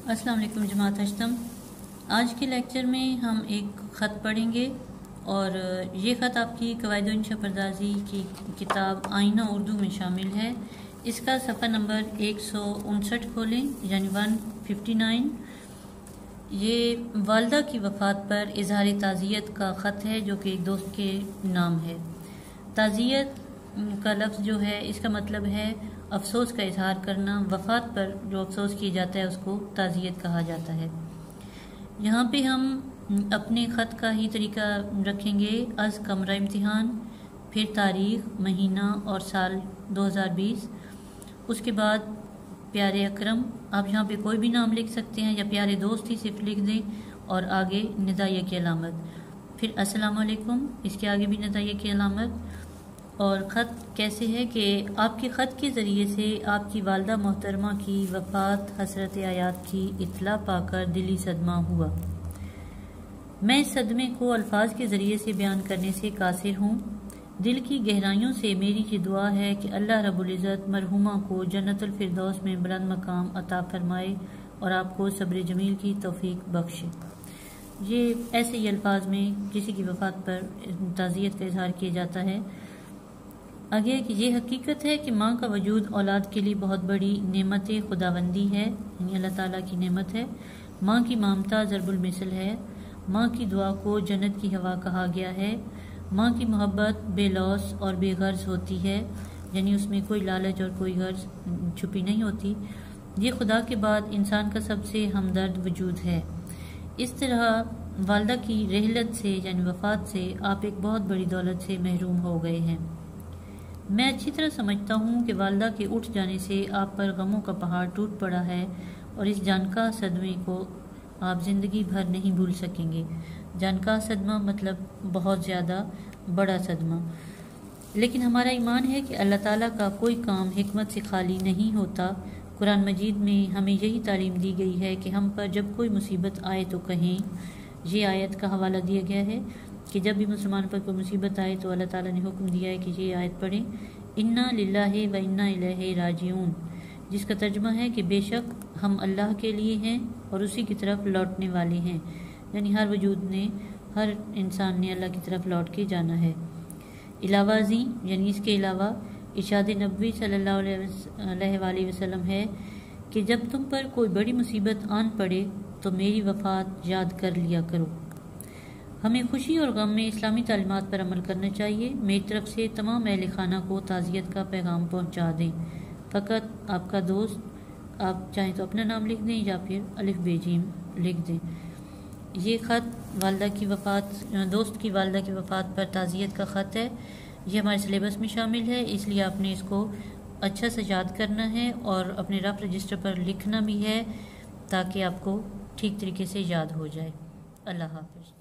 अस्सलाम वालेकुम जमात हश्तम। आज के लेक्चर में हम एक ख़त पढ़ेंगे और ये ख़त आपकी क़वाइद इंशा परदाजी की किताब आईना उर्दू में शामिल है। इसका सफ़ा नंबर 159 खोलें, यानी 159। ये वालदा की वफ़ात पर इज़हार ताज़ियत का ख़त है जो कि एक दोस्त के नाम है। ताज़ियत का लफ्ज़ जो है इसका मतलब है अफसोस का इजहार करना। वफ़ात पर जो अफसोस किया जाता है उसको ताज़ियत कहा जाता है। यहाँ पे हम अपने ख़त का ही तरीका रखेंगे। अज़ कमरा इम्तिहान, फिर तारीख़, महीना और साल 2020। उसके बाद प्यारे अकरम, आप यहाँ पे कोई भी नाम लिख सकते हैं या प्यारे दोस्त ही सिर्फ लिख दें और आगे निदाइया की अलामत। फिर अस्सलाम वालेकुम, इसके आगे भी निदाइया की अलामत। और ख़त कैसे है कि आपके ख़त के ज़रिए से आपकी वालदा मोहतरमा की वफ़ात हसरत आयात की इत्तला पाकर दिली सदमा हुआ। मैं इस सदमे को अल्फाज के ज़रिए से बयान करने से कासिर हूँ। दिल की गहराइयों से मेरी ये दुआ है कि अल्लाह रब्बुल इज़्ज़त मरहुमा को जन्नतुल फिरदौस में बुलंद मकाम अता फरमाए और आपको सब्र जमील की तौफीक बख्शे। ये ऐसे ही अल्फाज में किसी की वफ़ात पर ताज़ियत का इजहार किया जाता है। आगे कि ये हकीकत है कि माँ का वजूद औलाद के लिए बहुत बड़ी नेमत खुदाबंदी है, यानी अल्लाह ताला की नेमत है। माँ की ममता ज़रबुल मिसल है। माँ की दुआ को जन्नत की हवा कहा गया है। माँ की मोहब्बत बेलौस और बेगर्ज होती है, यानी उसमें कोई लालच और कोई गर्ज छुपी नहीं होती। ये खुदा के बाद इंसान का सबसे हमदर्द वजूद है। इस तरह वालदा की रहलत से यानी वफ़ात से आप एक बहुत बड़ी दौलत से महरूम हो गए हैं। मैं अच्छी तरह समझता हूँ कि वालदा के उठ जाने से आप पर गमों का पहाड़ टूट पड़ा है और इस जानका सदमे को आप ज़िंदगी भर नहीं भूल सकेंगे। जानका सदमा मतलब बहुत ज़्यादा बड़ा सदमा। लेकिन हमारा ईमान है कि अल्लाह ताला का कोई काम हिकमत से खाली नहीं होता। कुरान मजीद में हमें यही तालीम दी गई है कि हम पर जब कोई मुसीबत आए तो कहें। ये आयत का हवाला दिया गया है कि जब भी मुसलमान पर कोई मुसीबत आए तो अल्लाह ताला ने हुक्म दिया है कि ये आयत पढ़ें, इन्ना लिल्लाहि व इन्ना इलैहि राजिऊन, जिसका तर्जुमा है कि बेशक हम अल्लाह के लिए हैं और उसी की तरफ लौटने वाले हैं। यानी हर वजूद ने, हर इंसान ने अल्लाह की तरफ लौट के जाना है। इलावाजी यानी इसके अलावा इरशाद नबवी सल्लल्लाहु अलैहि वसल्लम है कि जब तुम पर कोई बड़ी मुसीबत आन पड़े तो मेरी वफ़ात याद कर लिया करो। हमें खुशी और गम में इस्लामी तालीमात पर अमल करना चाहिए। मेरी तरफ से तमाम अहले खाना को ताज़ियत का पैगाम पहुंचा दें। फ़कत आपका दोस्त, आप चाहें तो अपना नाम लिख दें या फिर अलिफ बेजीम लिख दें। ये ख़त वालदा की वफ़ात, दोस्त की वालदा की वफ़ात पर ताज़ियत का ख़त है। ये हमारे सिलेबस में शामिल है, इसलिए आपने इसको अच्छा से याद करना है और अपने रफ रजिस्टर पर लिखना भी है ताकि आपको ठीक तरीके से याद हो जाए। अल्लाह हाफ़िज़।